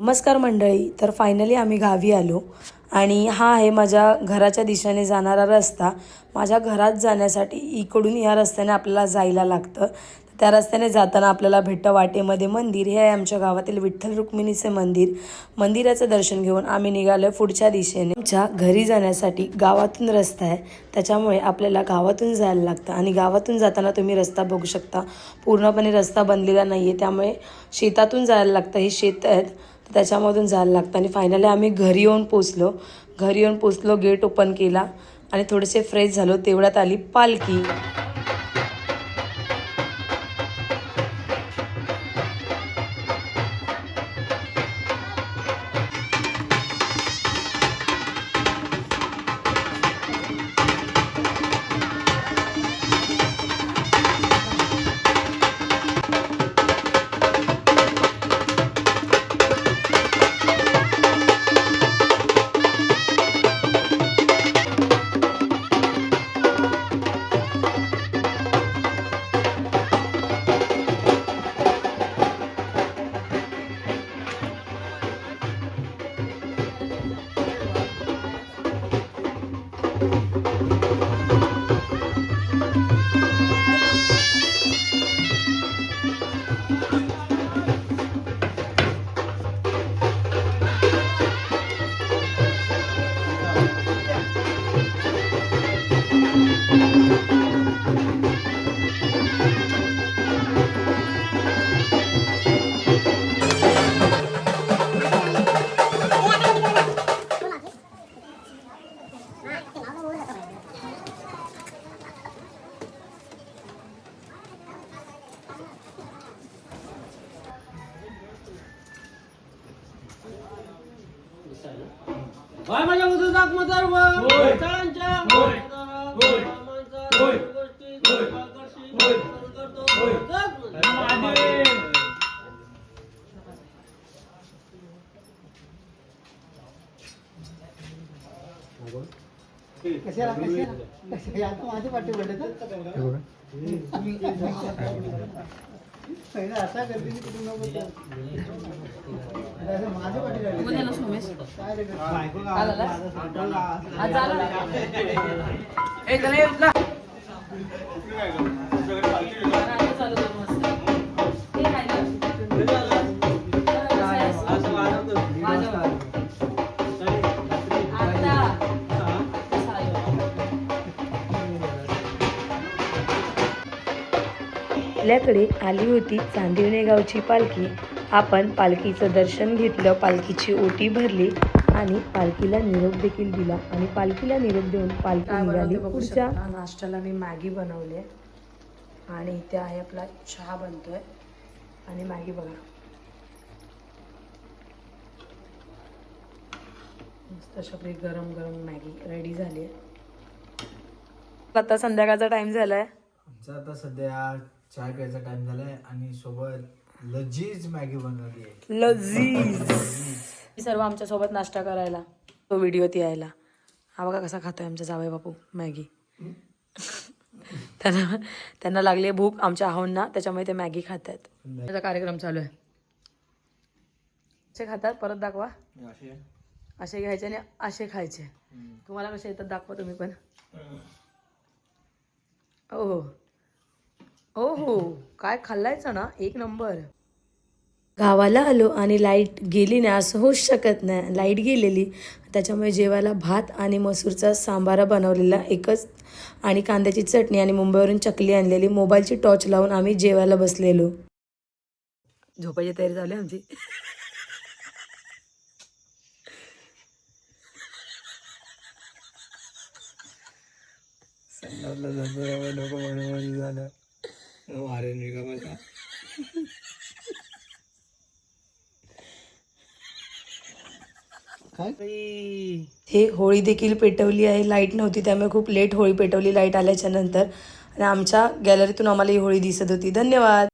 नमस्कार मंडळी. तर फायनली आम्ही गावी आलो आणि हा आहे माझ्या घराच्या दिशेने जाणारा रस्ता. माझ्या घरात जाण्यासाठी इकडून या रस्त्याने आपल्याला जायला लागतं. त्या रस्त्याने जाताना आपल्याला भेटतं वाटेमध्ये मंदिर. हे आहे आमच्या गावातील विठ्ठल रुक्मिणीचे मंदिर. मंदिराचं दर्शन घेऊन आम्ही निघालो पुढच्या दिशेने. आमच्या घरी जाण्यासाठी गावातून रस्ता आहे, त्याच्यामुळे आपल्याला गावातून जायला लागतं. आणि गावातून जाताना तुम्ही रस्ता बघू शकता, पूर्णपणे रस्ता बनलेला नाही आहे, त्यामुळे शेतातून जायला लागतं. हे शेत आहेत, त्याच्यामधून जायला लागतं. आणि फायनली आम्ही घरी येऊन पोचलो. गेट ओपन केला आणि थोडेसे फ्रेश झालो. तेवढ्यात आली पालखी. वाय माझ्या उद्या दाख मदार व तळांच्या माझी पाठी पडले पहिला असा करते की तुम्ही नको माझ्या पाठी राहिले सोमेश काय रे बायको आज झाला ए चला उठला आपल्याकडे आली होती चांदिवणे गावची पालखी. आपण पालखीचं दर्शन घेतलं, पालखीची ओटी भरली आणि पालखीला निरोप देखील दिला. आणि पालखीला निरोप देऊन पालखी निघाली. पुढच्या नाश्त्याला मी मॅगी बनवली आहे आणि इथे आहे आपला चहा बनतोय आणि मॅगी बघा मस्त सगळी गरम गरम मॅगी रेडी झाली आहे. आता संध्याकाळचा टाइम झालाय. आमचा आता सध्या चहा प्यायचा टाइम झालाय आणि सोबत लजीज मॅगी बनवली आहे. लजीज सर्व आमच्या सोबत नाश्ता करायला तो व्हिडिओत यायला. हा बघा कसा खातोय आमचा जावई बापू मॅगी. त्यांना लागली भूक आमच्या आहोंना, त्याच्यामुळे ते मॅगी खातात. त्याचा कार्यक्रम चालू आहे. असे खातात, परत दाखवा. असे घ्यायचे आणि असे खायचे. तुम्हाला कसे येतात दाखवा तुम्ही पण. हो हो काय खाल्लायचं ना, एक नंबर. गावाला आलो आणि लाईट गेली नाही असं होऊच शकत नाही. लाईट गेलेली, त्याच्यामुळे जेवायला भात आणि मसूरचा सांबारा बनवलेला एकच आणि कांद्याची चटणी आणि मुंबईवरून चकली आणलेली. मोबाईलची टॉर्च लावून आम्ही जेवायला बसलेलो. झोपायची तयारी झाली आमची. हे होळी देखील पेटवली आहे. लाईट नव्हती त्यामुळे खूप लेट होळी पेटवली लाईट आल्याच्या नंतर. आणि आमच्या गॅलरीतून आम्हाला ही होळी दिसत होती. धन्यवाद.